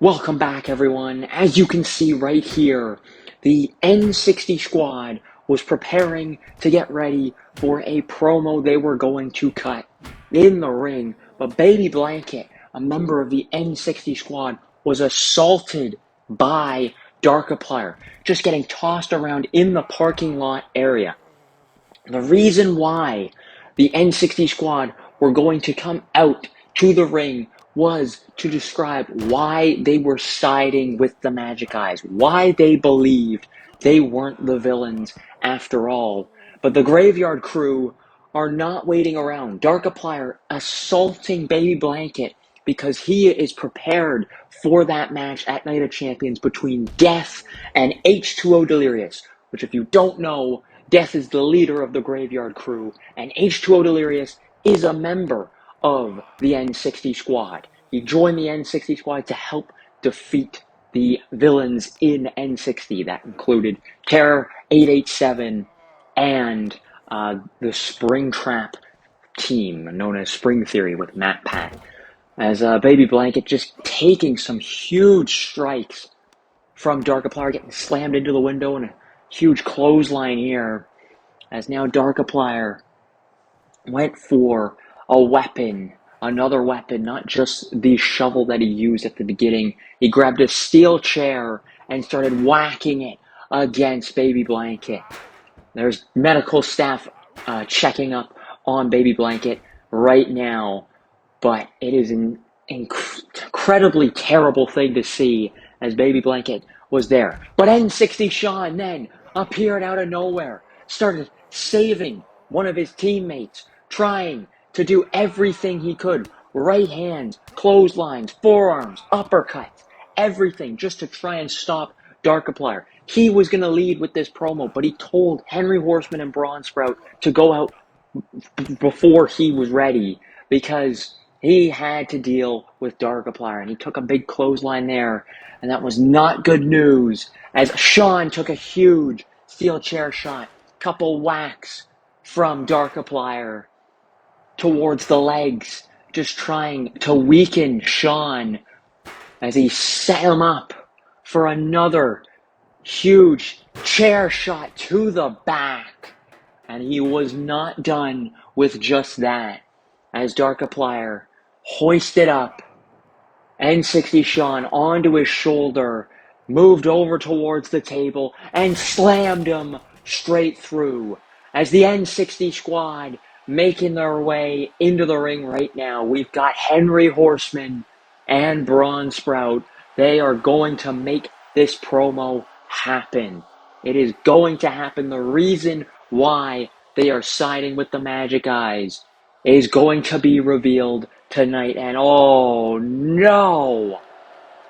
Welcome back, everyone. As you can see right here, the N60 Squad was preparing to get ready for a promo they were going to cut in the ring. But Baby Blanket, a member of the N60 Squad, was assaulted by Darkiplier, just getting tossed around in the parking lot area. The reason why the N60 Squad were going to come out to the ring was to describe why they were siding with the Magic Eyes, why they believed they weren't the villains after all. But the Graveyard Crew are not waiting around. Darkiplier assaulting Baby Blanket because he is prepared for that match at Night of Champions between Death and H2O Delirious, which, if you don't know, Death is the leader of the Graveyard Crew, and H2O Delirious is a member of the N60 Squad. He joined the N60 Squad to help defeat the villains in N60. That included Terror 887 and the Springtrap team, known as Spring Theory, with Matt Pat. As Baby Blanket just taking some huge strikes from Darkiplier, getting slammed into the window, and a huge clothesline here. As now Darkiplier went for a weapon, another weapon, not just the shovel that he used at the beginning. He grabbed a steel chair and started whacking it against Baby Blanket. There's medical staff checking up on Baby Blanket right now, but it is an incredibly terrible thing to see as Baby Blanket was there. But N60 Sean then appeared out of nowhere, started saving one of his teammates, trying to do everything he could. Right hands, clotheslines, forearms, uppercuts, everything just to try and stop Darkiplier. He was going to lead with this promo, but he told Henry Horseman and Brawnsprout to go out before he was ready because he had to deal with Darkiplier, and he took a big clothesline there, and that was not good news as Sean took a huge steel chair shot, couple whacks from Darkiplier towards the legs, just trying to weaken Sean as he set him up for another huge chair shot to the back. And he was not done with just that as Darkiplier hoisted up N60 Sean onto his shoulder, moved over towards the table, and slammed him straight through. As the N60 Squad making their way into the ring right now, we've got Henry Horseman and Brawnsprout. They are going to make this promo happen. It is going to happen. The reason why they are siding with the Magic Eyes is going to be revealed tonight. And oh no!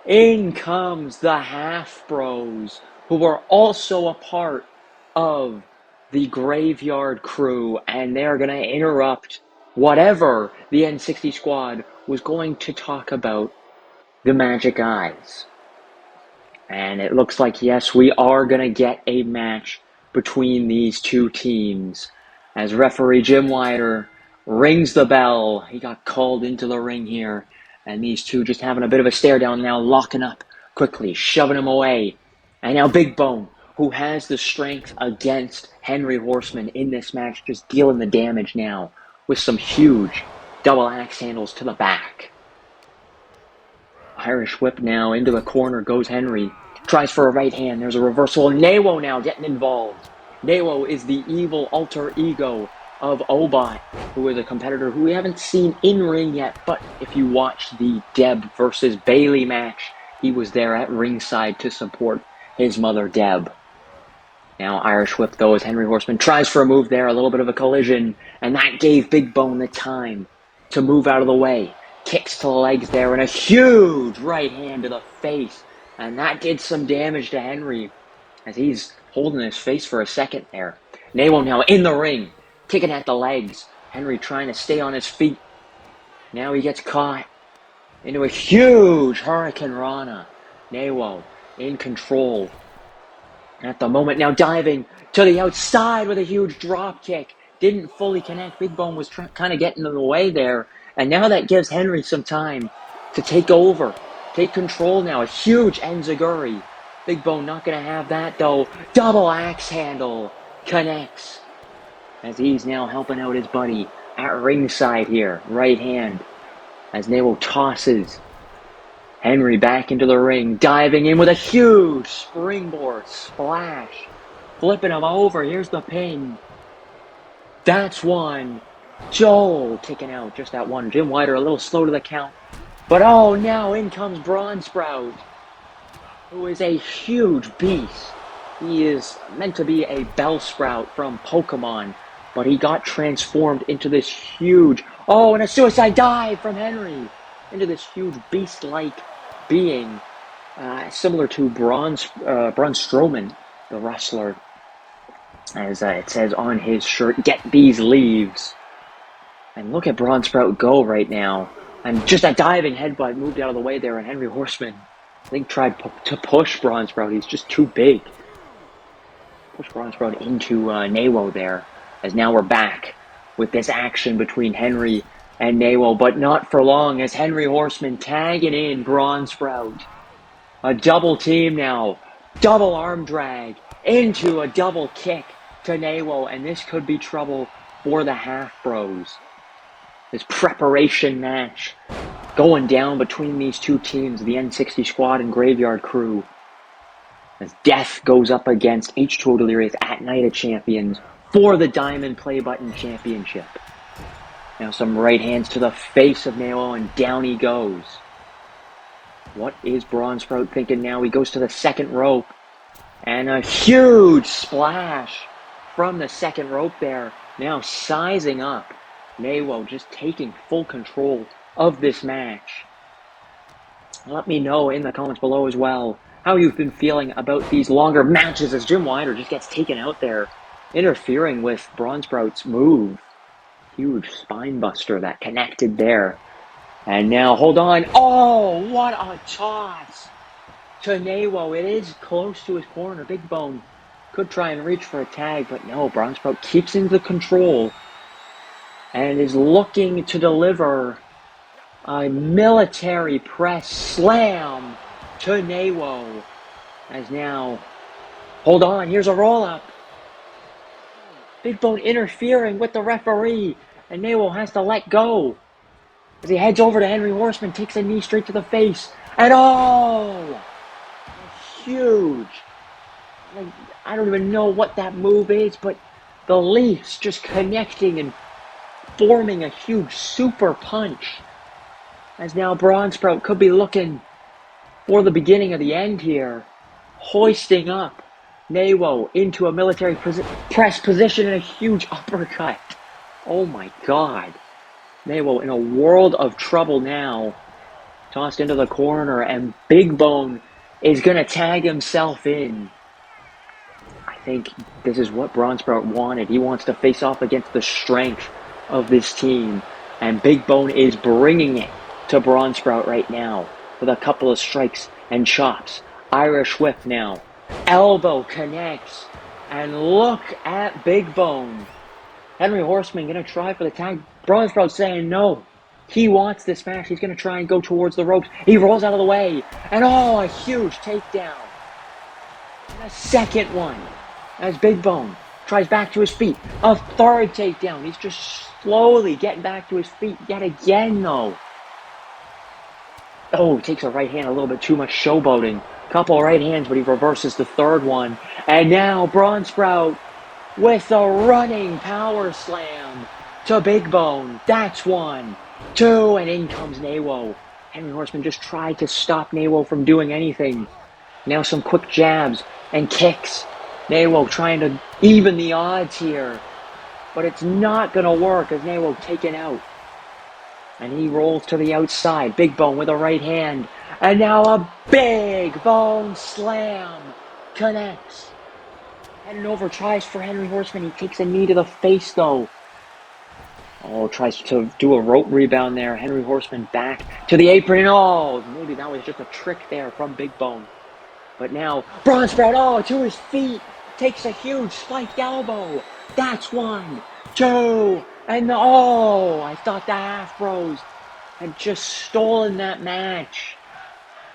In comes the Half Bros, who are also a part of the Graveyard Crew, and they're going to interrupt whatever the N60 Squad was going to talk about the Magic Eyes. And it looks like, yes, we are going to get a match between these two teams as referee Jim Wider rings the bell. He got called into the ring here, and these two just having a bit of a stare down now, locking up quickly, shoving him away. And now Big Bone, who has the strength against Henry Horseman in this match, just dealing the damage now with some huge double axe handles to the back. Irish whip now into the corner goes Henry. Tries for a right hand. There's a reversal. Newo now getting involved. Newo is the evil alter ego of Obot, who is a competitor who we haven't seen in ring yet, but if you watch the Deb versus Bailey match, he was there at ringside to support his mother Deb. Now Irish whip though as Henry Horseman tries for a move there, a little bit of a collision, and that gave Big Bone the time to move out of the way. Kicks to the legs there and a huge right hand to the face, and that did some damage to Henry as he's holding his face for a second there. Newo now in the ring, kicking at the legs. Henry trying to stay on his feet. Now he gets caught into a huge Hurricane Rana. Newo in control at the moment, now diving to the outside with a huge drop kick. Didn't fully connect. Big Bone was kind of getting in the way there. And now that gives Henry some time to take over take control now. A huge enziguri. Big Bone not going to have that, though. Double axe handle connects. As he's now helping out his buddy at ringside here. Right hand. As Newo tosses Henry back into the ring. Diving in with a huge springboard splash. Flipping him over. Here's the pin. That's one. Joel kicking out just that one. Jim Whiter a little slow to the count. But oh, now in comes Brawnsprout, who is a huge beast. He is meant to be a Bellsprout from Pokemon, but he got transformed into this huge, and a suicide dive from Henry, into this huge beast-like being, similar to Braun Strowman, the wrestler, as it says on his shirt, "Get these leaves." And look at Brawnsprout go right now. And just a diving headbutt moved out of the way there, and Henry Horseman, I think, tried to push Brawnsprout. He's just too big. Push Brawnsprout into Newo there, as now we're back with this action between Henry and Newo, but not for long, as Henry Horseman tagging in Brawnsprout. A double team now. Double arm drag into a double kick to Newo, and this could be trouble for the Half Bros. This preparation match going down between these two teams, the N60 Squad and Graveyard Crew, as Death goes up against H2O Delirious at Night of Champions for the Diamond Play Button Championship. Now some right hands to the face of Newo, and down he goes. What is Brawnsprout thinking now? He goes to the second rope, and a huge splash from the second rope there. Now sizing up. Newo just taking full control of this match. Let me know in the comments below as well how you've been feeling about these longer matches, as Jim Whiter just gets taken out there, interfering with Brawnsprout's move. Huge spine buster that connected there. And now, hold on. Oh, what a toss to Newo. It is close to his corner. Big Bone could try and reach for a tag, but no, Brawnsprout keeps in the control and is looking to deliver a military press slam to Newo. As now, hold on, here's a roll-up. Big Bone interfering with the referee, and Newo has to let go. As he heads over to Henry Horseman, takes a knee straight to the face, and huge. I don't even know what that move is, but the Leafs just connecting and forming a huge super punch. As now Brawnsprout could be looking for the beginning of the end here. Hoisting up Newo into a military press position and a huge uppercut. Oh my god. Newo in a world of trouble now. Tossed into the corner, and Big Bone is going to tag himself in. I think this is what Brawnsprout wanted. He wants to face off against the strength of this team, and Big Bone is bringing it to Brawnsprout right now with a couple of strikes and chops. Irish whip now. Elbow connects, and look at Big Bone. Henry Horseman going to try for the tag. Brawnsprout saying no. He wants this match. He's going to try and go towards the ropes. He rolls out of the way, and a huge takedown. And a second one as Big Bone tries back to his feet. A third takedown. He's just slowly getting back to his feet yet again, though. Oh, takes a right hand, a little bit too much showboating. Couple right hands, but he reverses the third one. And now Brawnsprout with a running power slam to Big Bone. That's 1, 2, and in comes Newo. Henry Horseman just tried to stop Newo from doing anything. Now some quick jabs and kicks. Newo trying to even the odds here. But it's not going to work as Newo taken out. And he rolls to the outside. Big Bone with a right hand. And now a Big Bone slam connects. Heading over, tries for Henry Horseman. He takes a knee to the face, though. Oh, tries to do a rope rebound there. Henry Horseman back to the apron. Oh, maybe that was just a trick there from Big Bone. But now, Brawnsprout, to his feet. Takes a huge spiked elbow. That's 1, 2, and I thought the Half Bros had just stolen that match.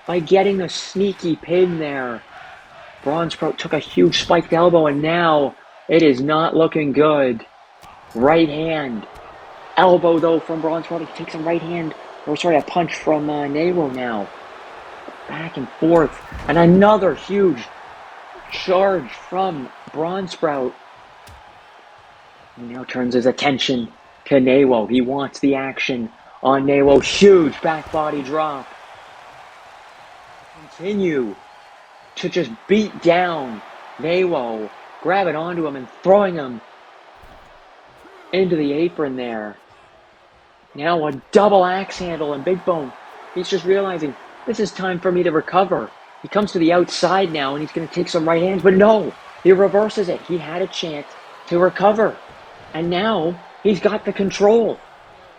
by getting a sneaky pin there. Brawnsprout took a huge spiked elbow, and now it is not looking good. Right hand. Elbow, though, from Brawnsprout. He takes a right hand, a punch from Newo now. Back and forth. And another huge charge from Brawnsprout. He now turns his attention to Newo. He wants the action on Newo. Huge back body drop. Continue to just beat down Newo, grabbing onto him and throwing him into the apron there. Now a double axe handle, and Big Bone, he's just realizing this is time for me to recover. He comes to the outside now and he's going to take some right hands, but no, he reverses it. He had a chance to recover, and now he's got the control.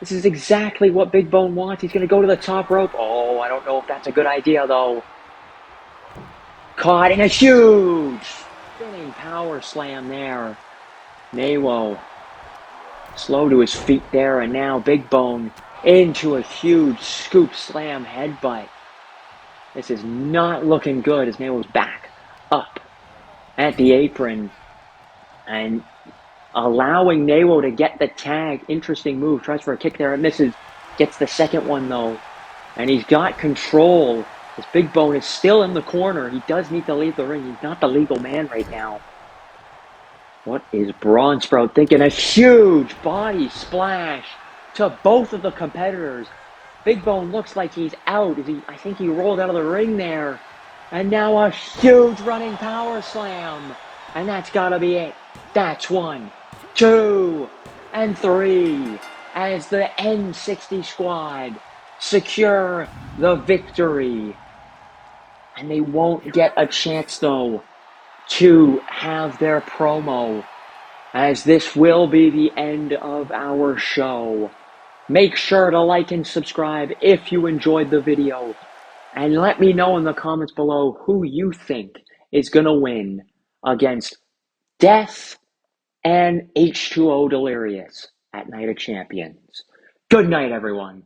This is exactly what Big Bone wants. He's going to go to the top rope. Oh, I don't know if that's a good idea, though. Caught in a huge spinning power slam there. Newo slow to his feet there, and now Big Bone into a huge scoop slam headbutt. This is not looking good as Newo's back up at the apron and allowing Newo to get the tag. Interesting move. Tries for a kick there and misses. Gets the second one, though. And he's got control. This Big Bone is still in the corner. He does need to leave the ring. He's not the legal man right now. What is Brawnsprout thinking? A huge body splash to both of the competitors. Big Bone looks like he's out. I think he rolled out of the ring there. And now a huge running power slam. And that's got to be it. That's 1, 2, and 3 as the N60 Squad secure the victory. And they won't get a chance, though, to have their promo, as this will be the end of our show. Make sure to like and subscribe if you enjoyed the video. And let me know in the comments below who you think is going to win against Death and H2O Delirious at Night of Champions. Good night, everyone.